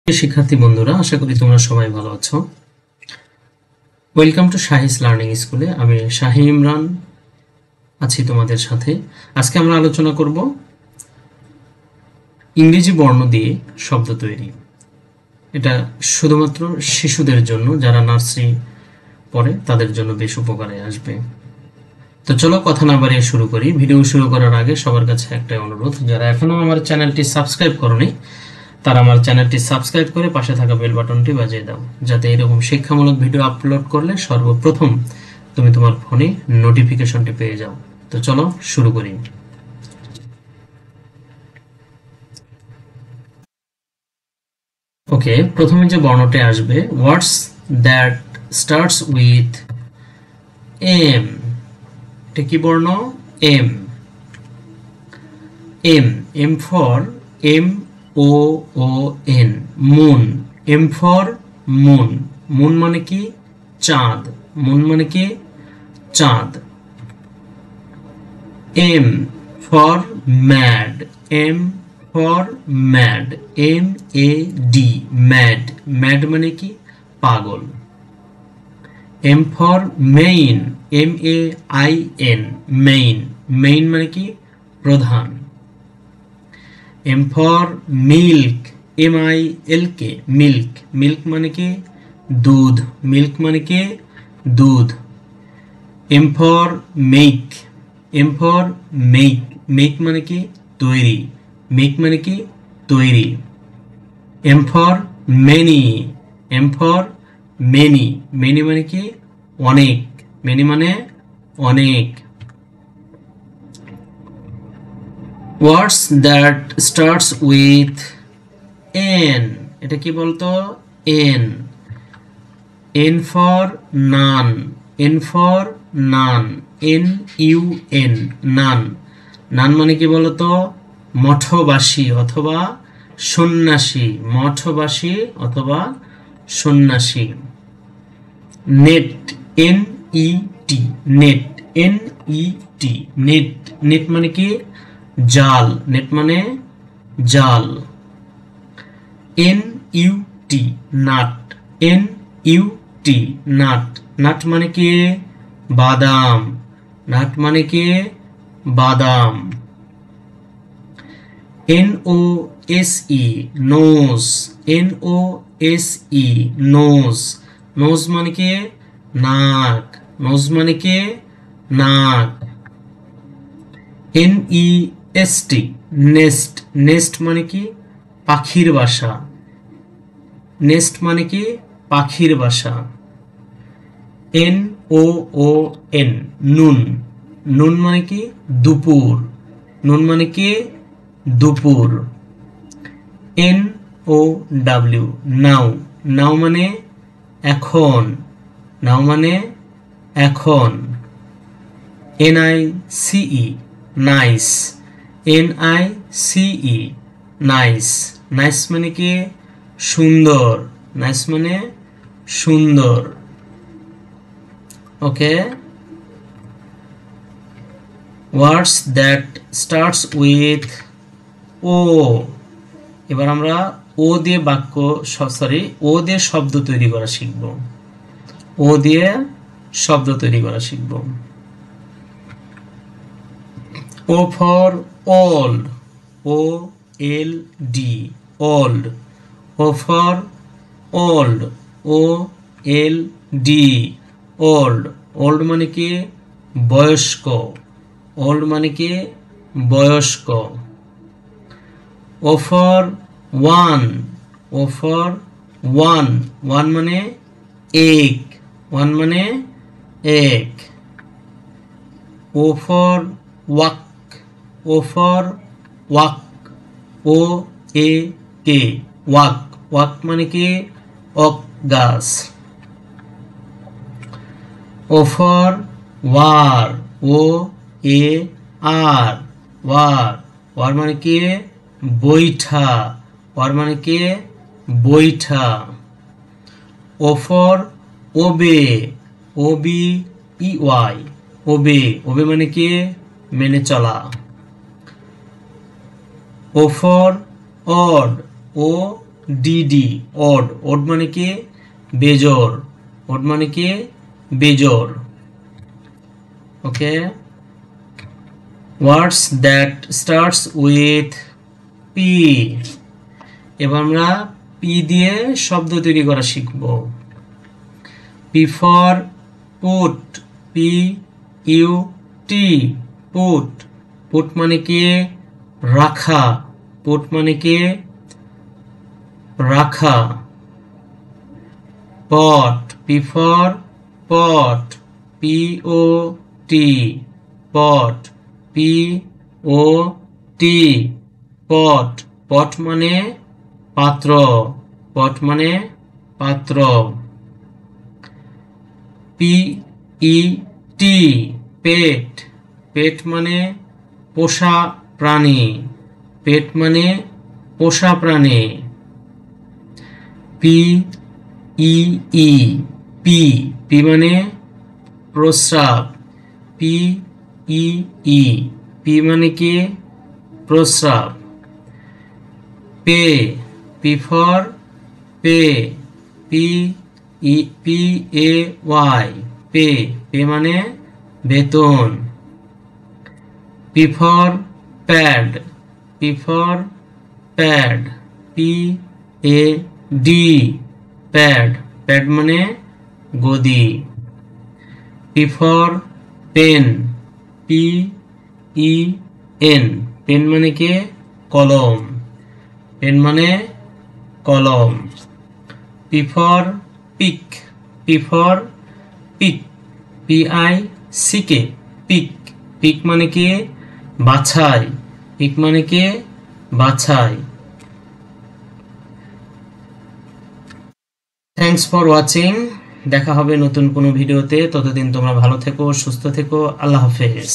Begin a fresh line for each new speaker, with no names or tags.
শিক্ষার্থী বন্ধুরা, আশা করি তোমরা সবাই ভালো আছো। ওয়েলকাম টু শাহিস লার্নিং স্কুলে। আমি শাহি ইমরান আছি তোমাদের সাথে। আজকে আমরা আলোচনা করব ইংরেজি বর্ণ দিয়ে শব্দ তৈরি। এটা শুধুমাত্র শিশুদের জন্য, যারা নার্সারি পড়ে তাদের জন্য বেশ উপকারে আসবে। তো চলো কথা না বাড়িয়ে শুরু করি। ভিডিও শুরু করার আগে সবার কাছে একটা অনুরোধ, যারা এখনো আমার চ্যানেলটি সাবস্ক্রাইব করোনি তারা আমার চ্যানেলটি সাবস্ক্রাইব করে পাশে থাকা বেল বাটনটি বাজিয়ে দাও, যাতে এরকম শিক্ষামূলক ভিডিও আপলোড করলে সর্বপ্রথম তুমি তোমার ফোনে নোটিফিকেশনটি পেয়ে যাও। তো চলো শুরু করি। ওকে, প্রথমে যে বর্ণটি আসবে, words that starts with M. এটা কি বর্ণ? M. M, M for M O O N, moon. M for moon. Moon মানে কি? চাঁদ। মুন মানে কি? চাঁদ। M for mad. M for mad, M A D, mad. Mad মানে কি? পাগল। M for main, M A I N, main. Main মানে কি? প্রধান। M for milk, M I L K, milk. Milk মানে কি? দুধ। মিল্ক মানে কি? দুধ। M for make, M for make. Make মানে কি? তৈরি। মেক মানে কি? তৈরি। M for many, M for many. Many মানে কি? অনেক। মেনি মানে অনেক। Words that starts with N. এটা কি বলতো? N. N for nun, N for nun, N U N, nun. Nun মানে কি বলতো? মঠবাসী অথবা সন্ন্যাসী। মঠবাসী অথবা সন্ন্যাসী। Net, N E T, net, N E T, net. Net মানে কি? জাল। নেট মানে জাল। N U T, nut, N U T, nut. Nut মানে কি? বাদাম। নাট মানে কি? বাদাম। N O S E, nose, N O S E, nose. Nose মানে কি? নাক। নোজ মানে কি? নাক। N E S T, nest. Nest মানে কি? পাখির বাসা। নেস্ট মানে কি? পাখির বাসা। এন ও ও এন, নুন। নুন মানে কি? দুপুর। নুন মানে কি? দুপুর। এন ও ডাব্লিউ, নাও। নাও মানে এখন। নাও মানে এখন। N I C E, nice. N I C E, nice. Nice মানে কি? সুন্দর। নাইস মানে সুন্দর। Okay, words that starts with O. এবার আমরা ও দিয়ে বাক্য, সরি, ও দিয়ে শব্দ তৈরি করা শিখব। ও দিয়ে শব্দ তৈরি করা শিখব। O for old, O L D, old. O for old, O L D, old. Old মানে কি? বয়স্ক। ওল্ড মানে কি? বয়স্ক। O for one, O for one. One মানে এক। ওয়ান মানে এক। O for oak, O for oak, O A K, oak. Oak মানে কি? ওক গাছ। O for oar, O A R, oar. Oar মানে কি? বৈঠা। ওয়ার মানে কি? বৈঠা। O for ওবে, O B E Y, obey. Obey মানে কি? মেনে চলা। O for odd, O D D odd odd মানে কি বেজোড় ওড মানে কি বেজোড় okay words that starts with P এবার আমরা পি দিয়ে শব্দ তৈরি করা শিখব P for put P U T put put মানে কি রাখা পুট মানে কি রাখা pot P for pot P O T pot P O T pot pot মানে পাত্র পট মানে পাত্র পি ই টি পেট পেট মানে পোষা প্রাণী পেট মানে পোষা প্রাণী P E E pee pee মানে প্রস্রাব পি ই ই পি মানে কি প্রস্রাব pay P for pay P E P A Y pay pay মানে বেতন P for pad P for pad P A D pad pad মানে গদি P for pen P E N pen মানে কি কলম পেন মানে কলম P for pick P for pick P I C K pick pick মানে কি বাছাই পিক মানে কি বাছাই থ্যাঙ্কস ফর ওয়াচিং দেখা হবে নতুন কোনো ভিডিওতে ততদিন তোমরা ভালো থেকো সুস্থ থেকো আল্লাহ হাফেজ